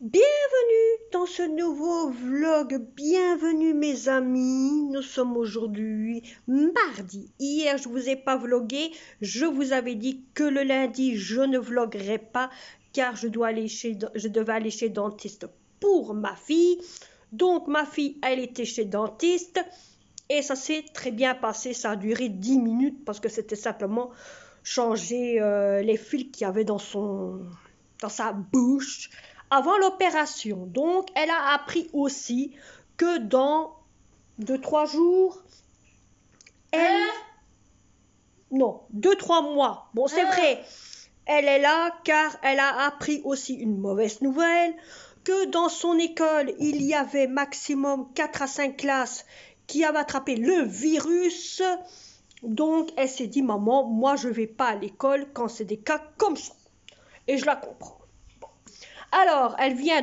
Bienvenue dans ce nouveau vlog, bienvenue mes amis, nous sommes aujourd'hui mardi. Hier je vous ai pas vlogué, je vous avais dit que le lundi je ne vloguerai pas car je devais aller chez le dentiste pour ma fille. Donc ma fille elle était chez le dentiste et ça s'est très bien passé, ça a duré 10 minutes parce que c'était simplement changer les fils qu'il y avait dans sa bouche avant l'opération. Donc, elle a appris aussi que dans 2-3 jours, non, 2-3 mois, bon c'est vrai, elle est là car elle a appris aussi une mauvaise nouvelle, que dans son école, il y avait maximum 4 à 5 classes qui avaient attrapé le virus. Donc, elle s'est dit, maman, moi je ne vais pas à l'école quand c'est des cas comme ça. Et je la comprends. Alors, elle vient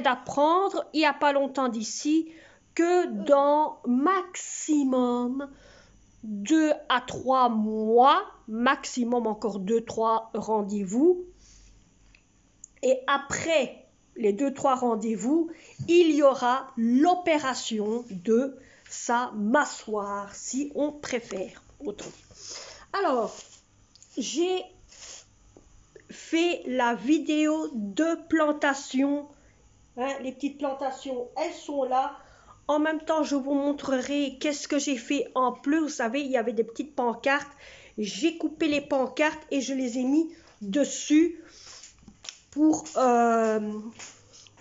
d'apprendre, il n'y a pas longtemps d'ici, que dans maximum 2 à 3 mois, maximum encore 2-3 rendez-vous, et après les 2-3 rendez-vous, il y aura l'opération de sa mâchoire, si on préfère. Autant. Alors, j'ai fait la vidéo de plantation, les petites plantations elles sont là. En même temps je vous montrerai qu'est-ce que j'ai fait en plus. Vous savez, il y avait des petites pancartes, j'ai coupé les pancartes et je les ai mis dessus pour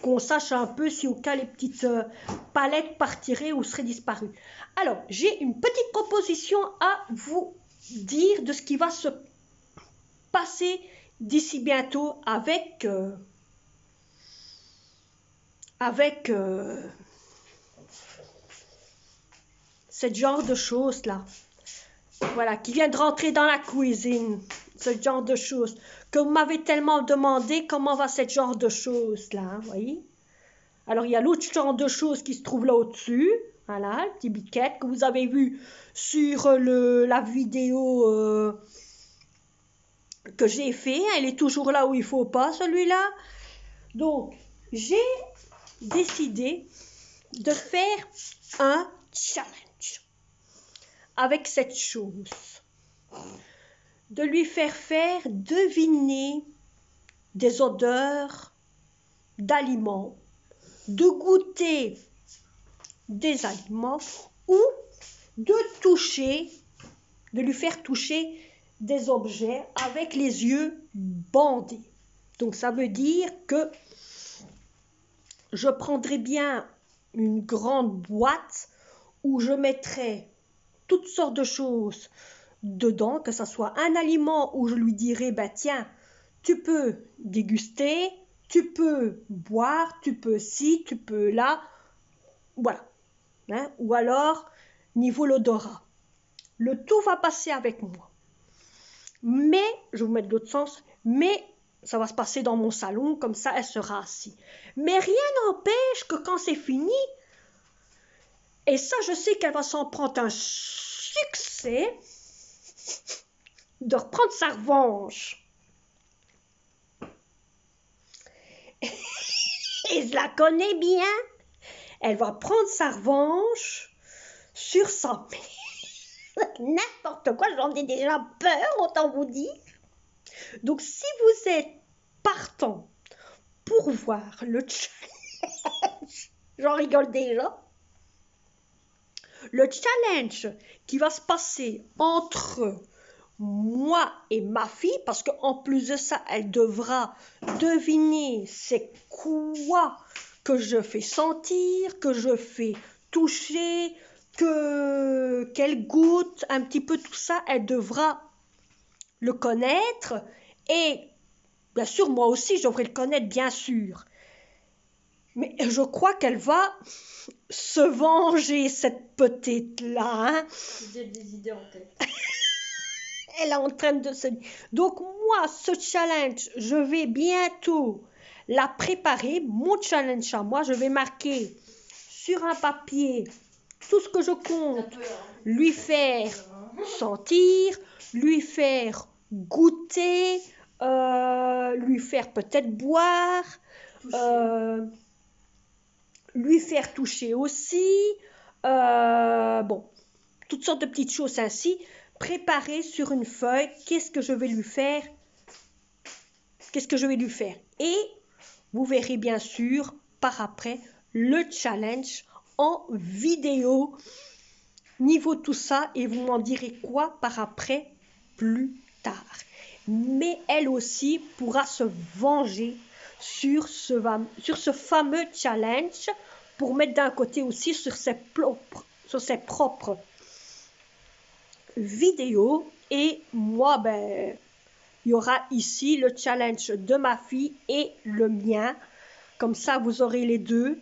qu'on sache un peu si au cas les petites palettes partiraient ou seraient disparues. Alors j'ai une petite proposition à vous dire de ce qui va se passer d'ici bientôt avec ce genre de choses là, voilà, qui vient de rentrer dans la cuisine, ce genre de choses que vous m'avez tellement demandé comment va ce genre de choses là, hein, voyez. Alors il y a l'autre genre de choses qui se trouve là au-dessus, voilà, le petit biquette que vous avez vu sur la vidéo que j'ai fait, elle est toujours là où il faut pas, celui-là. Donc j'ai décidé de faire un challenge avec cette chose, de lui faire deviner des odeurs d'aliments, de goûter des aliments ou de lui faire toucher des objets avec les yeux bandés. Donc ça veut dire que je prendrai bien une grande boîte où je mettrai toutes sortes de choses dedans, que ce soit un aliment où je lui dirai, ben tiens, tu peux déguster, tu peux boire, tu peux ci, tu peux là, voilà. Hein? Ou alors, niveau l'odorat. Le tout va passer avec moi. Mais, je vais vous mettre de l'autre sens, mais ça va se passer dans mon salon, comme ça elle sera assise. Mais rien n'empêche que quand c'est fini, et ça je sais qu'elle va s'en prendre un succès, de reprendre sa revanche. Et je la connais bien, elle va prendre sa revanche sur sa mère. N'importe quoi, j'en ai déjà peur, autant vous dire. Donc si vous êtes partant pour voir le challenge, j'en rigole déjà, le challenge qui va se passer entre moi et ma fille, parce qu'en plus de ça, elle devra deviner c'est quoi que je fais sentir, que je fais toucher, qu'elle goûte un petit peu tout ça, elle devra le connaître et bien sûr moi aussi je devrais le connaître bien sûr, mais je crois qu'elle va se venger cette petite là, hein. J'ai des idées en tête. Elle est en train de se... Donc moi ce challenge je vais bientôt la préparer, mon challenge à moi, je vais marquer sur un papier tout ce que je compte lui faire sentir, lui faire goûter, lui faire peut-être boire, lui faire toucher aussi, bon, toutes sortes de petites choses ainsi, préparer sur une feuille, qu'est-ce que je vais lui faire, et vous verrez bien sûr par après le challenge en vidéo, niveau tout ça, et vous m'en direz quoi par après plus tard. Mais elle aussi pourra se venger sur ce fameux challenge pour mettre d'un côté aussi sur ses propres vidéos. Et moi, ben, il y aura ici le challenge de ma fille et le mien. Comme ça, vous aurez les deux.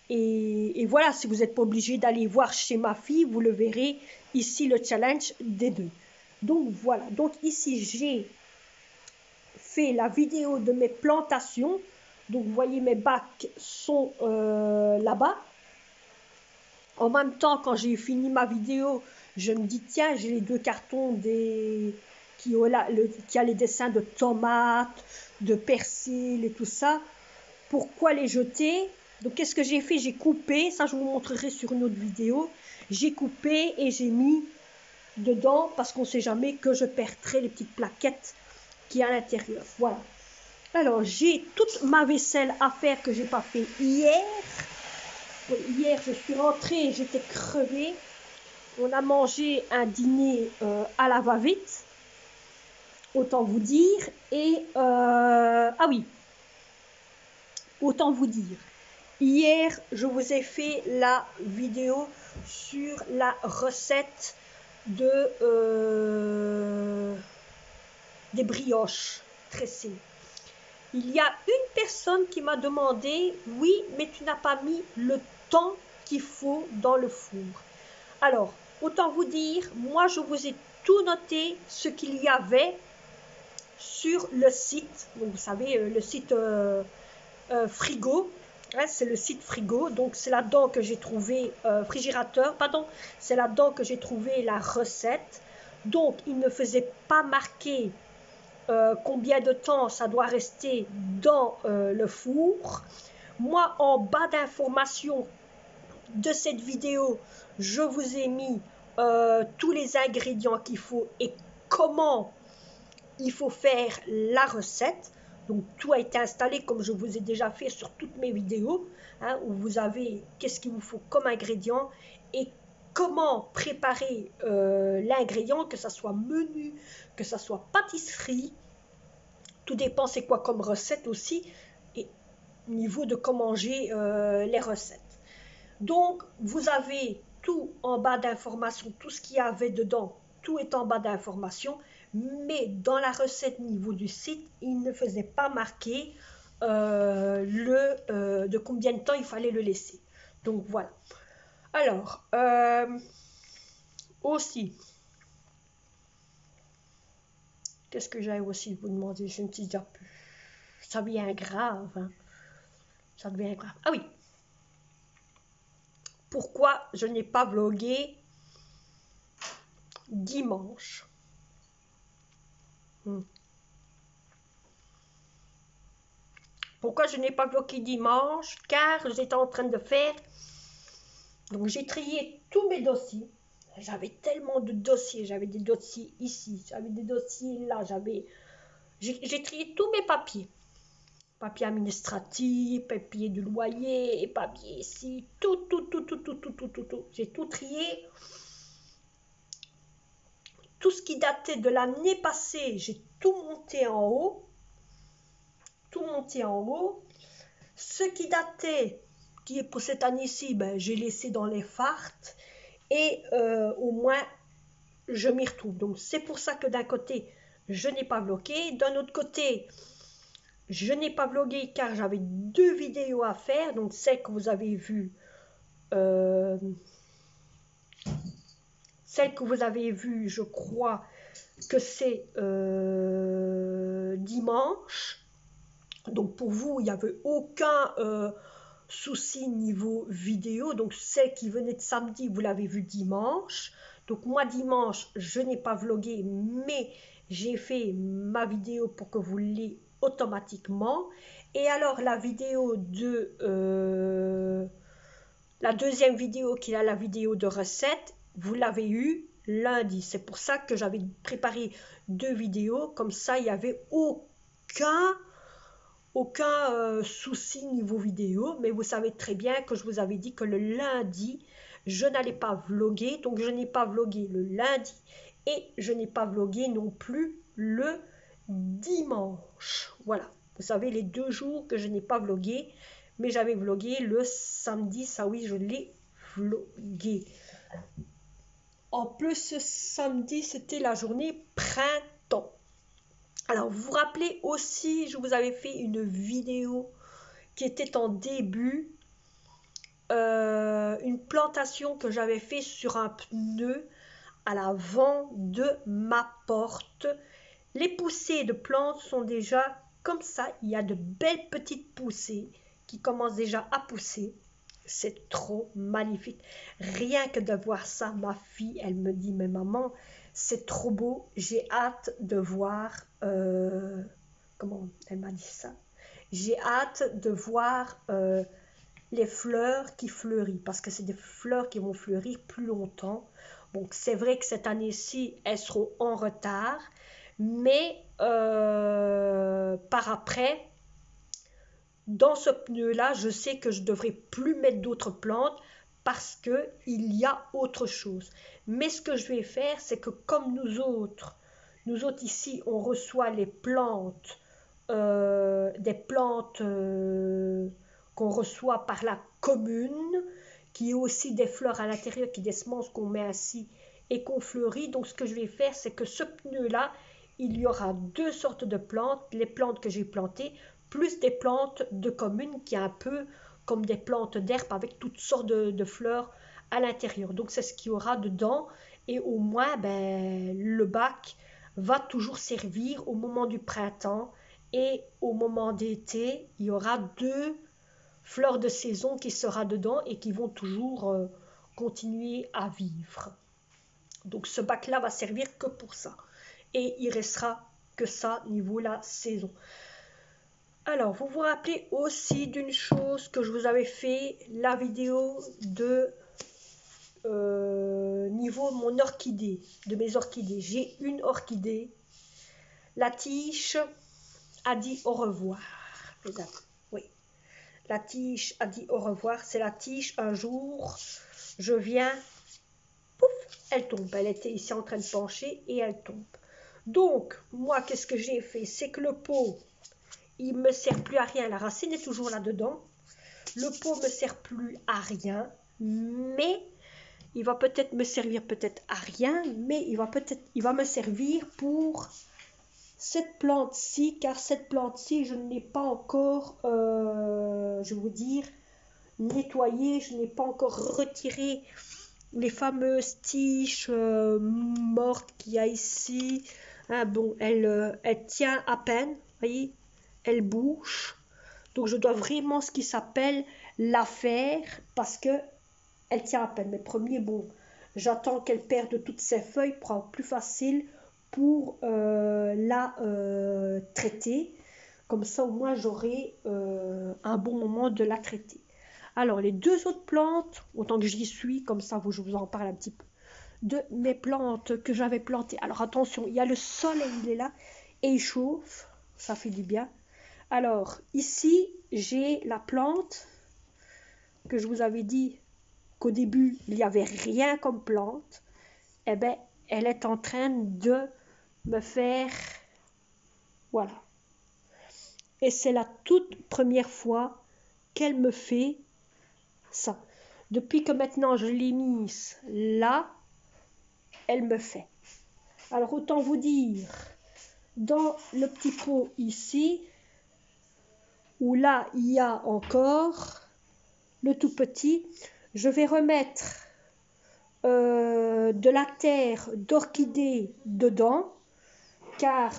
Et voilà, si vous n'êtes pas obligé d'aller voir chez ma fille, vous le verrez ici, le challenge des deux. Donc voilà, donc ici j'ai fait la vidéo de mes plantations. Donc vous voyez, mes bacs sont là-bas. En même temps, quand j'ai fini ma vidéo, je me dis, tiens, j'ai les deux cartons qui a les dessins de tomates, de persil et tout ça. Pourquoi les jeter? Donc, qu'est-ce que j'ai fait? J'ai coupé, ça je vous montrerai sur une autre vidéo. J'ai coupé et j'ai mis dedans, parce qu'on ne sait jamais que je perdrai les petites plaquettes qui y a à l'intérieur. Voilà. Alors, j'ai toute ma vaisselle à faire que j'ai pas fait hier. Hier, je suis rentrée, j'étais crevée. On a mangé un dîner à la va-vite, autant vous dire. Et, ah oui, autant vous dire. Hier, je vous ai fait la vidéo sur la recette des brioches tressées. Il y a une personne qui m'a demandé, oui, mais tu n'as pas mis le temps qu'il faut dans le four. Alors, autant vous dire, moi je vous ai tout noté ce qu'il y avait sur le site. Donc, vous savez, le site frigo. C'est le site frigo, donc c'est là-dedans que j'ai trouvé frigérateur, pardon, c'est là-dedans que j'ai trouvé la recette. Donc il ne faisait pas marquer combien de temps ça doit rester dans le four. Moi, en bas d'information de cette vidéo, je vous ai mis tous les ingrédients qu'il faut et comment il faut faire la recette. Donc tout a été installé comme je vous ai déjà fait sur toutes mes vidéos, hein, où vous avez qu'est-ce qu'il vous faut comme ingrédient et comment préparer l'ingrédient, que ça soit menu, que ça soit pâtisserie. Tout dépend c'est quoi comme recette aussi, et niveau de comment j'ai les recettes. Donc vous avez tout en bas d'information, tout ce qu'il y avait dedans, tout est en bas d'information. Mais dans la recette niveau du site, il ne faisait pas marquer de combien de temps il fallait le laisser. Donc voilà. Alors, aussi, qu'est-ce que j'allais aussi vous demander? Je ne sais déjà plus. Ça devient grave. Hein. Ça devient grave. Ah oui. Pourquoi je n'ai pas vlogué dimanche? Pourquoi je n'ai pas bloqué dimanche? Car j'étais en train de faire... Donc j'ai trié tous mes dossiers. J'avais tellement de dossiers. J'avais des dossiers ici, j'avais des dossiers là. J'ai trié tous mes papiers. Papiers administratifs, papiers de loyer, papiers ici. Tout. J'ai tout trié. Tout ce qui datait de l'année passée, j'ai tout monté en haut. Ce qui datait, qui est pour cette année-ci, ben, j'ai laissé dans les fartes. Et au moins, je m'y retrouve. Donc, c'est pour ça que d'un côté, je n'ai pas vlogué. D'un autre côté, je n'ai pas vlogué car j'avais 2 vidéos à faire. Donc, celle que vous avez vue, je crois que c'est dimanche. Donc pour vous, il n'y avait aucun souci niveau vidéo. Donc celle qui venait de samedi, vous l'avez vue dimanche. Donc moi dimanche, je n'ai pas vlogué, mais j'ai fait ma vidéo pour que vous l'ayez automatiquement. Et alors la vidéo la deuxième vidéo qui est la vidéo de recette, vous l'avez eue lundi. C'est pour ça que j'avais préparé 2 vidéos. Comme ça, il n'y avait aucun souci niveau vidéo. Mais vous savez très bien que je vous avais dit que le lundi, je n'allais pas vlogger. Donc, je n'ai pas vlogué le lundi. Et je n'ai pas vlogué non plus le dimanche. Voilà. Vous savez, les 2 jours que je n'ai pas vlogué. Mais j'avais vlogué le samedi. Ça oui, je l'ai vlogué. En plus, ce samedi, c'était la journée printemps. Alors, vous vous rappelez aussi, je vous avais fait une vidéo qui était en début, une plantation que j'avais fait sur un pneu à l'avant de ma porte. Les poussées de plantes sont déjà comme ça. Il y a de belles petites poussées qui commencent déjà à pousser. C'est trop magnifique. Rien que de voir ça, ma fille, elle me dit, mais maman, c'est trop beau. J'ai hâte de voir... comment elle m'a dit ça? J'ai hâte de voir les fleurs qui fleurissent, parce que c'est des fleurs qui vont fleurir plus longtemps. Donc c'est vrai que cette année-ci, elles seront en retard, mais par après, dans ce pneu-là, je sais que je ne devrais plus mettre d'autres plantes parce qu'il y a autre chose. Mais ce que je vais faire, c'est que comme nous autres ici, on reçoit les plantes, des plantes qu'on reçoit par la commune, qui est aussi des fleurs à l'intérieur, qui sont des semences qu'on met ainsi et qu'on fleurit. Donc ce que je vais faire, c'est que ce pneu-là, il y aura 2 sortes de plantes, les plantes que j'ai plantées, plus des plantes de commune qui est un peu comme des plantes d'herbe avec toutes sortes de fleurs à l'intérieur. Donc c'est ce qu'il y aura dedans et au moins le bac va toujours servir au moment du printemps et au moment d'été. Il y aura 2 fleurs de saison qui sera dedans et qui vont toujours continuer à vivre. Donc ce bac-là va servir que pour ça. Et il restera que ça niveau la saison. Alors, vous vous rappelez aussi d'une chose que je vous avais fait, la vidéo de niveau mon orchidée, de mes orchidées. J'ai une orchidée. La tige a dit au revoir. Oui. La tige a dit au revoir. C'est la tige, un jour, je viens, pouf, elle tombe. Elle était ici en train de pencher et elle tombe. Donc, moi, qu'est-ce que j'ai fait? C'est que le pot, il ne me sert plus à rien. La racine est toujours là-dedans. Le pot ne me sert plus à rien, mais il va peut-être me servir peut-être à rien, mais il va me servir pour cette plante-ci, car cette plante-ci, je ne l'ai pas encore, je vais vous dire, nettoyée. Je n'ai pas encore retiré les fameuses tiges mortes qu'il y a ici. Hein, bon, elle tient à peine, voyez, elle bouge. Donc je dois vraiment ce qui s'appelle la faire parce que elle tient à peine. Mais premier, bon, j'attends qu'elle perde toutes ses feuilles pour être plus facile pour la traiter. Comme ça, au moins, j'aurai un bon moment de la traiter. Alors, les 2 autres plantes, autant que j'y suis, comme ça, je vous en parle un petit peu, de mes plantes que j'avais plantées. Alors, attention, il y a le soleil, il est là, et il chauffe, ça fait du bien. Alors, ici, j'ai la plante que je vous avais dit qu'au début, il n'y avait rien comme plante. Eh bien, elle est en train de me faire... Voilà. Et c'est la toute première fois qu'elle me fait ça. Depuis que maintenant je l'ai mise là, elle me fait. Alors, autant vous dire, dans le petit pot ici, où là, il y a encore le tout petit, je vais remettre de la terre d'orchidée dedans, car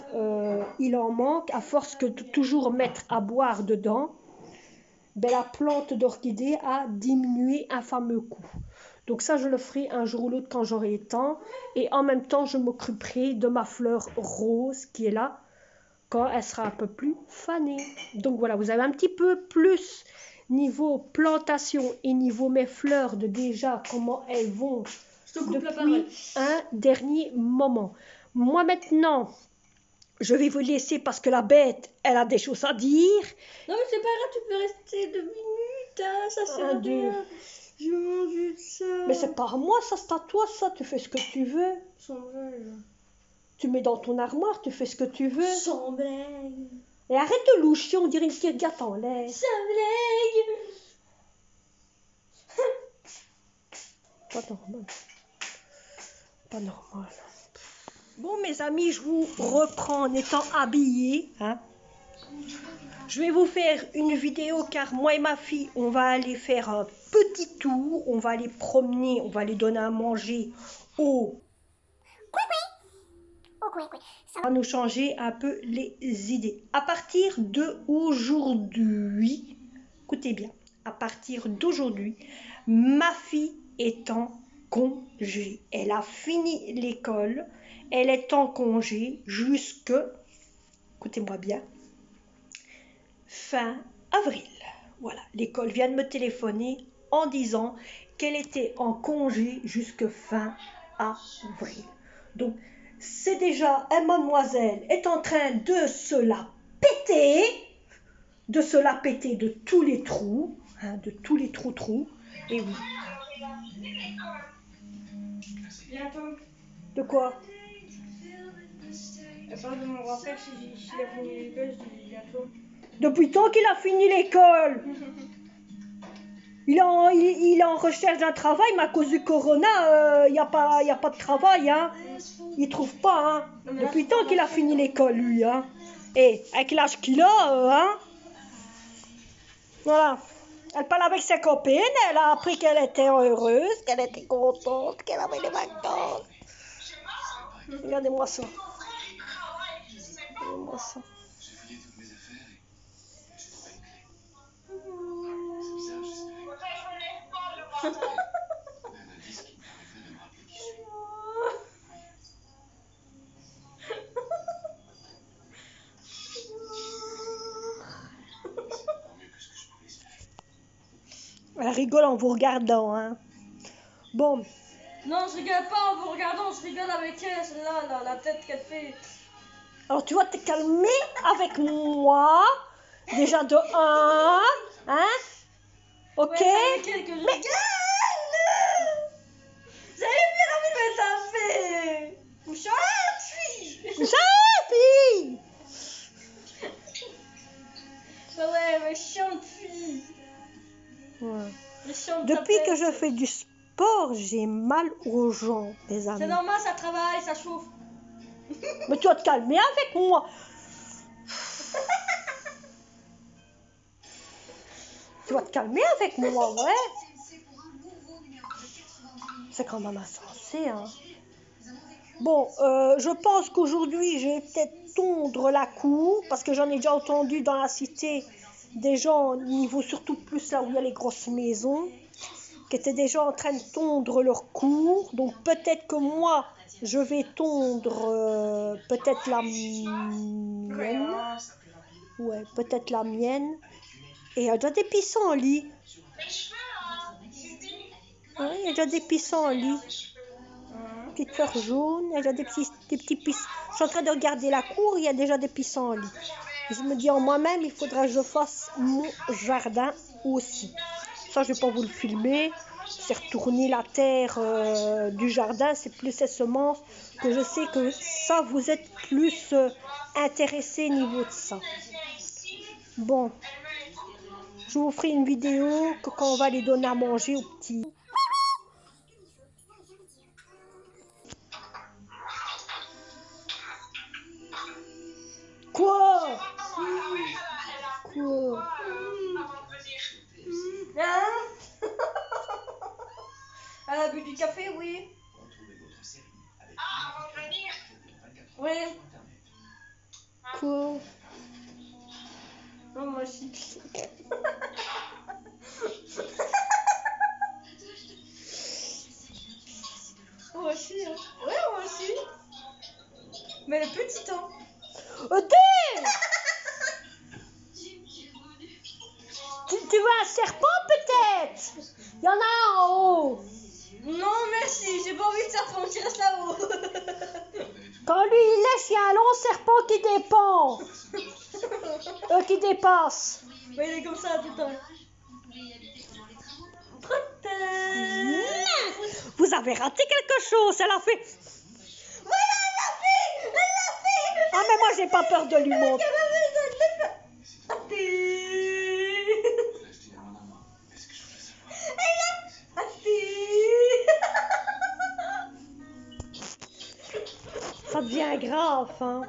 il en manque, à force que de toujours mettre à boire dedans, la plante d'orchidée a diminué un fameux coup. Donc ça, je le ferai un jour ou l'autre quand j'aurai le temps, et en même temps, je m'occuperai de ma fleur rose qui est là. quand elle sera un peu plus fanée. Donc voilà, vous avez un petit peu plus niveau plantation et niveau mes fleurs de déjà comment elles vont depuis un dernier moment. Moi maintenant, je vais vous laisser parce que la bête, elle a des choses à dire. Non mais c'est pas grave, tu peux rester 2 minutes, hein, ça sert à rien. Je mange ça. Mais c'est pas à moi, ça c'est à toi, ça, tu fais ce que tu veux. Sans blague. Tu mets dans ton armoire, tu fais ce que tu veux. Sans blague. Et arrête de loucher, on dirait une petite gâte en l'air. Sans blague. Pas normal. Pas normal. Bon mes amis, je vous reprends en étant habillée. Hein. Je vais vous faire une vidéo car moi et ma fille, on va aller faire un petit tour. On va aller promener, on va aller donner à manger au... Ça va nous changer un peu les idées. À partir d'aujourd'hui, écoutez bien, à partir d'aujourd'hui, ma fille est en congé. Elle a fini l'école, elle est en congé jusque, écoutez-moi bien, fin avril. Voilà, l'école vient de me téléphoner en disant qu'elle était en congé jusque fin avril. Donc, c'est déjà, mademoiselle est en train de se la péter, de tous les trous, hein, de tous les trous, et oui. Bientôt. De quoi? Elle parle de mon grand-père, s'il a fini l'école, je dis bientôt. Depuis tant qu'il a fini l'école. Il est en recherche d'un travail, mais à cause du corona, il n'y a pas de travail, hein. Il trouve pas, hein. Depuis tant qu'il a fini l'école, lui, hein. Et avec l'âge qu'il a, hein. Voilà. Elle parle avec ses copines, elle a appris qu'elle était heureuse, qu'elle était contente, qu'elle avait des vacances. Regardez-moi ça. Regardez-moi ça. Elle rigole en vous regardant, hein. Bon. Non, je rigole pas en vous regardant, je rigole avec elle, celle-là, la tête qu'elle fait. Alors tu vas te calmer avec moi, déjà de 1, hein. Ok. Ouais, c'est avec elle que je rigole. J'avais bien envie de me taper. Méchante fille. Ouais, méchante fille. Ouais. Méchante Depuis tapette. que je fais du sport, j'ai mal aux jambes, les amis. C'est normal, ça travaille, ça chauffe. Mais tu vas te calmer avec moi. Tu vas te calmer avec moi, ouais. C'est quand même insensé, hein. Bon, je pense qu'aujourd'hui, je vais peut-être tondre la cour, parce que j'en ai déjà entendu dans la cité des gens, niveau surtout plus là où il y a les grosses maisons, qui étaient déjà en train de tondre leur cour. Donc peut-être que moi, je vais tondre peut-être la mienne. Ouais, peut-être la mienne. Et il y a déjà des pissenlits. Ouais, il y a déjà des pissenlits. Petites fleurs jaunes, il y a déjà des petits pissenlits. Je suis en train de regarder la cour, il y a déjà des pissenlits. Je me dis en moi-même, il faudra que je fasse mon jardin aussi. Ça, je ne vais pas vous le filmer. C'est retourner la terre du jardin, c'est plus ces semences que je sais que ça, vous êtes plus intéressés au niveau de ça. Bon, je vous ferai une vidéo que quand on va les donner à manger aux petits. Quoi? Quoi? Hein? Elle a bu du café, oui. Ah, on va venir. Oui. Quoi? Non, moi aussi. Moi aussi, hein. Ouais, moi aussi. Mais le petit temps. Odile! serpent peut-être. Il y en a un en haut. Non, merci, j'ai pas envie de serpent qui reste là-haut. Quand lui il lèche, il y a un long serpent qui dépend. Qui dépasse. Ouais, il est comme ça tout le temps. Vous avez raté quelque chose, elle a fait. Voilà, elle l'a fait. Ah mais moi j'ai pas peur de lui montrer. Ça devient grave, hein.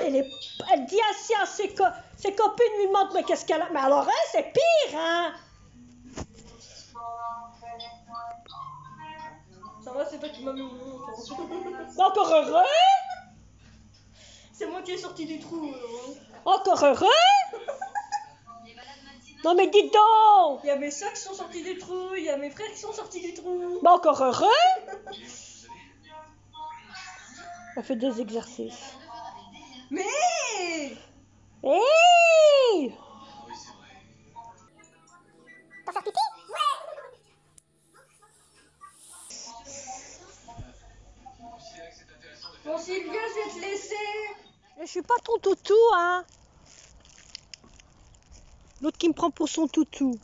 Elle dit assis à ses copines lui demandent mais qu'est-ce qu'elle a. Mais alors elle c'est pire, hein. Ça va, c'est toi qui m'as mis au monde. Encore heureux. C'est moi qui ai sorti du trou. Encore heureux. Non mais dites donc. Il y a mes soeurs qui sont sortis du trou, il y a mes frères qui sont sortis du trou. Bah encore heureux. On fait des exercices. Mais hey. T'as fait pipi? bon Sylvia, je vais te laisser. Je suis pas ton toutou, hein. L'autre qui me prend pour son toutou.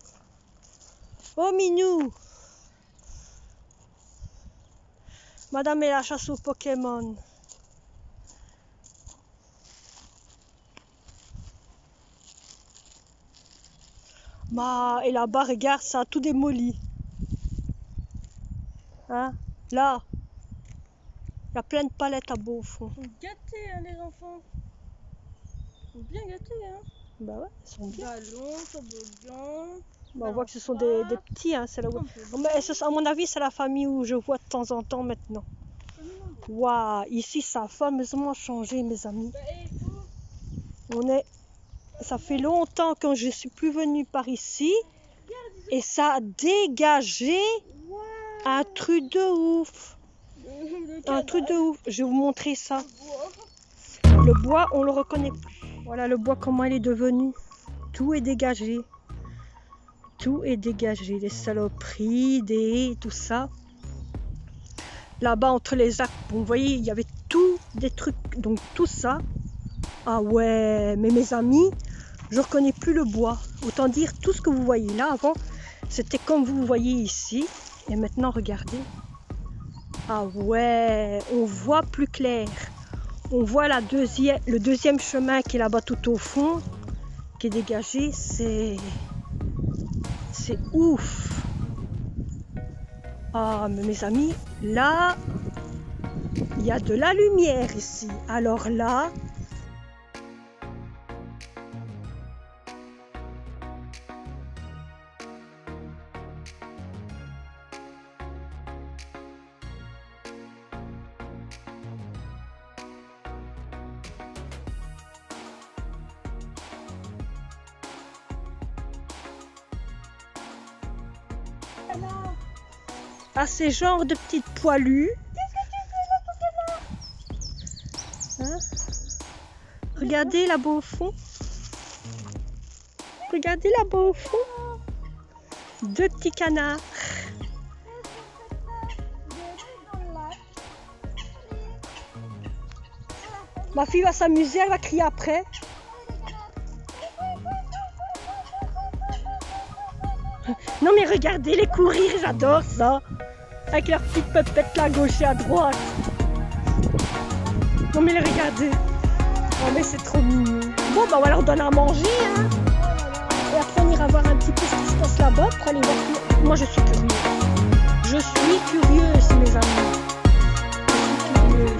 Oh Minou. Madame est la chasse aux Pokémon. Bah, et là-bas, regarde, ça a tout démoli. Hein? Là, il y a plein de palettes à beau au fond. Ils sont gâtés, hein, les enfants. Ils sont bien gâtés, hein. Bah ouais, ils sont bien. Ballon, toboggan. Bah, on voit que ce sont des petits, hein. C'est là où... Mais à mon avis, c'est la famille où je vois de temps en temps maintenant. Waouh, ici, ça a fameusement changé, mes amis. Ça fait longtemps que je suis plus venue par ici et ça a dégagé un truc de ouf. Un truc de ouf. Je vais vous montrer ça. Le bois, on le reconnaît plus. Voilà le bois, comment il est devenu. Tout est dégagé. Tout est dégagé. Les saloperies, des haies, tout ça. Là-bas, entre les arbres, vous voyez, il y avait tout des trucs. Donc tout ça. Ah ouais, mais mes amis, je ne reconnais plus le bois. Autant dire, tout ce que vous voyez là avant, c'était comme vous voyez ici. Et maintenant, regardez. Ah ouais, on voit plus clair. On voit le deuxième chemin qui est là-bas tout au fond, qui est dégagé. C'est ouf. Ah, mais mes amis, là, il y a de la lumière ici. Alors là... à ces genres de petites poilues. Hein? Regardez là-bas au fond. Regardez là-bas au fond. Deux petits canards. Ma fille va s'amuser, elle va crier après. Non mais regardez les courir, j'adore ça. Avec leurs petites pepettes là à gauche et à droite. Non mais les regardez. Oh mais c'est trop mignon. Bon bah on va leur donner à manger, hein. Et après on ira voir un petit peu ce qui se passe là-bas pour aller voir. Moi je suis curieuse. Je suis curieuse mes amis. Je suis curieuse.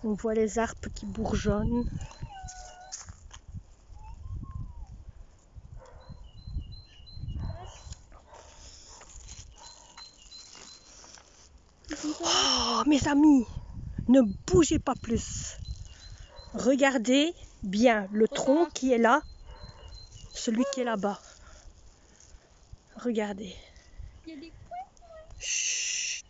On voit les arbres qui bourgeonnent. Oh, mes amis, ne bougez pas plus. Regardez bien le tronc qui est là, celui qui est là-bas. Regardez. Il y a des Chut.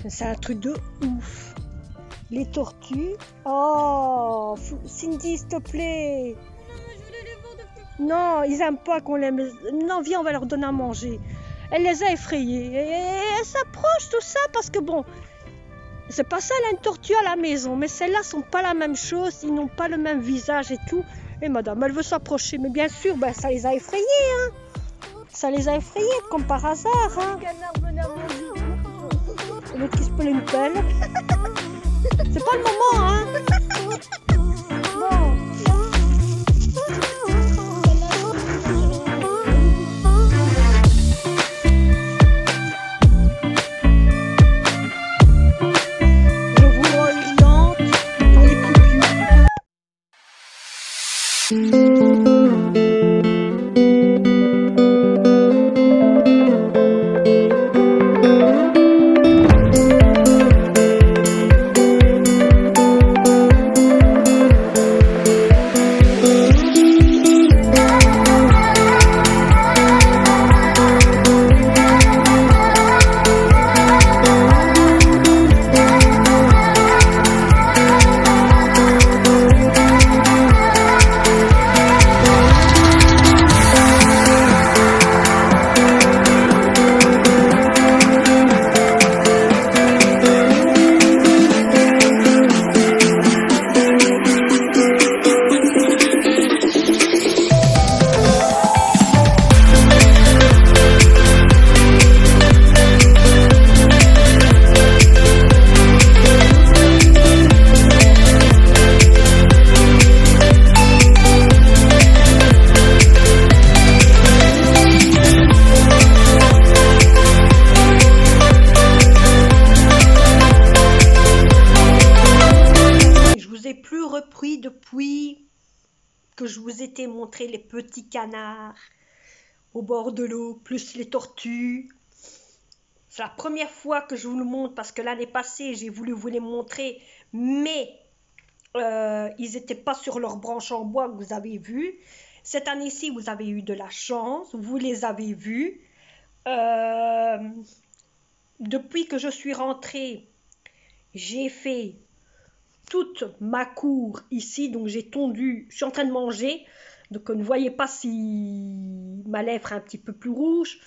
C'est un truc de ouf. Les tortues. Oh, Cindy, s'il te plaît. Non, ils aiment pas qu'on les... Non, viens, on va leur donner à manger. Elle les a effrayés. Et elles s'approchent, tout ça, parce que bon... C'est pas ça, elle a une tortue à la maison. Mais celles-là sont pas la même chose. Ils n'ont pas le même visage et tout. Et madame, elle veut s'approcher. Mais bien sûr, ben, ça les a effrayés, hein. Ça les a effrayés, comme par hasard, hein. L'autre qui se pèle une pelle. C'est pas le moment, hein. Bon. Je vous oriente pour les plus repris depuis que je vous ai montré les petits canards au bord de l'eau, plus les tortues. C'est la première fois que je vous le montre parce que l'année passée, j'ai voulu vous les montrer, mais ils n'étaient pas sur leurs branches en bois que vous avez vu. Cette année-ci, vous avez eu de la chance, vous les avez vus. Depuis que je suis rentrée, j'ai fait toute ma cour ici, donc j'ai tondu, je suis en train de manger, donc ne voyez pas si ma lèvre est un petit peu plus rouge.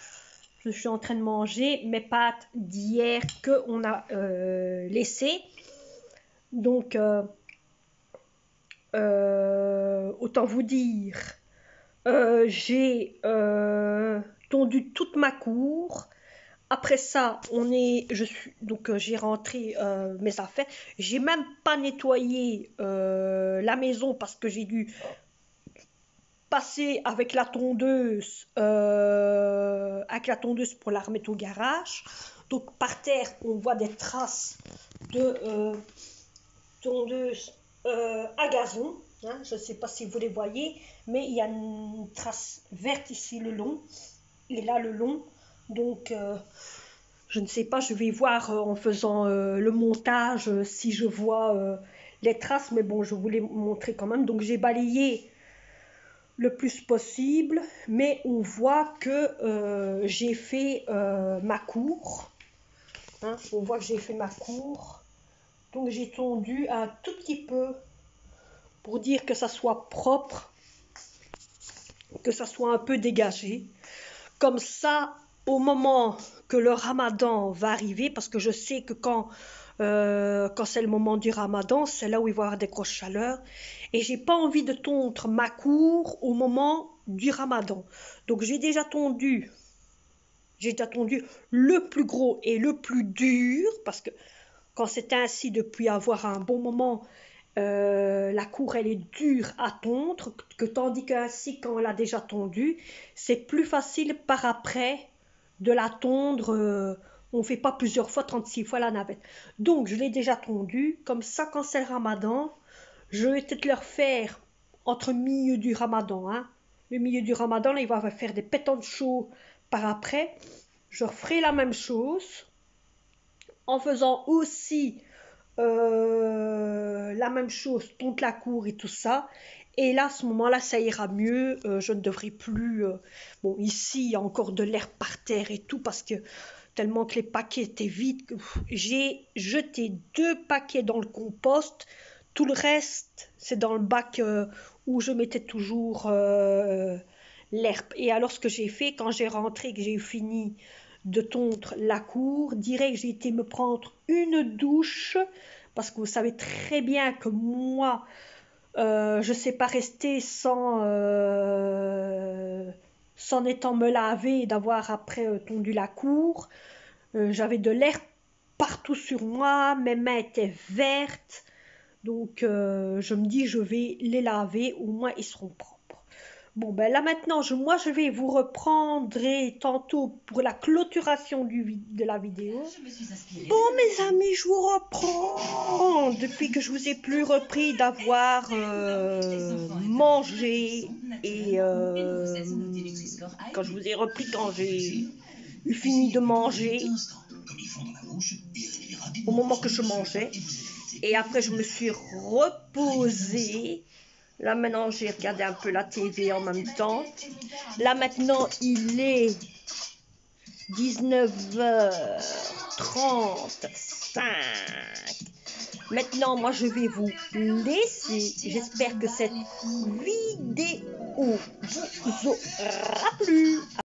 Je suis en train de manger mes pâtes d'hier qu'on a laissées. Donc, autant vous dire, j'ai tondu toute ma cour. Après ça, j'ai rentré mes affaires. J'ai même pas nettoyé la maison parce que j'ai dû passer avec la tondeuse pour la remettre au garage. Donc par terre, on voit des traces de tondeuse à gazon. Hein, je ne sais pas si vous les voyez, mais il y a une trace verte ici le long et là le long. Donc je ne sais pas, je vais voir en faisant le montage si je vois les traces, mais bon, je vous les montrer quand même. Donc j'ai balayé le plus possible, mais on voit que j'ai fait ma cour. Hein, on voit que j'ai fait ma cour. Donc j'ai tondu un tout petit peu pour dire que ça soit propre, que ça soit un peu dégagé. Comme ça, au moment que le ramadan va arriver, parce que je sais que quand c'est le moment du ramadan, c'est là où il va y avoir des grosses chaleurs, et j'ai pas envie de tondre ma cour au moment du ramadan. Donc j'ai déjà tondu le plus gros et le plus dur, parce que quand c'est ainsi depuis avoir un bon moment, la cour elle est dure à tondre, que tandis qu'ainsi quand on l'a déjà tondue, c'est plus facile par après de la tondre. On ne fait pas plusieurs fois 36 fois la navette. Donc je l'ai déjà tondue, comme ça quand c'est le ramadan, je vais peut-être leur faire entre milieu du ramadan. Hein. Le milieu du ramadan, là, il va faire des pétantes chauds par après. Je referai la même chose en faisant aussi la même chose, tondre la cour et tout ça. Et là, à ce moment-là, ça ira mieux. Je ne devrai plus... Bon, ici, il y a encore de l'air par terre et tout, parce que tellement que les paquets étaient vides. J'ai jeté 2 paquets dans le compost. Tout le reste, c'est dans le bac où je mettais toujours l'herbe. Et alors, ce que j'ai fait, quand j'ai rentré, que j'ai fini de tondre la cour, direct, j'ai été me prendre une douche, parce que vous savez très bien que moi, je ne sais pas rester sans étant me laver et d'avoir après tondu la cour. J'avais de l'herbe partout sur moi, mes mains étaient vertes, donc je me dis je vais les laver, au moins ils seront propres. Bon ben là maintenant, moi je vais vous reprendre tantôt pour la clôturation de la vidéo. Bon mes amis, je vous reprends depuis que je vous ai plus repris d'avoir mangé et quand je vous ai repris quand j'ai eu fini de manger, au moment que je mangeais, et après je me suis reposée. Là maintenant j'ai regardé un peu la TV en même temps. Là maintenant il est 19h35. Maintenant moi je vais vous laisser. J'espère que cette vidéo vous aura plu.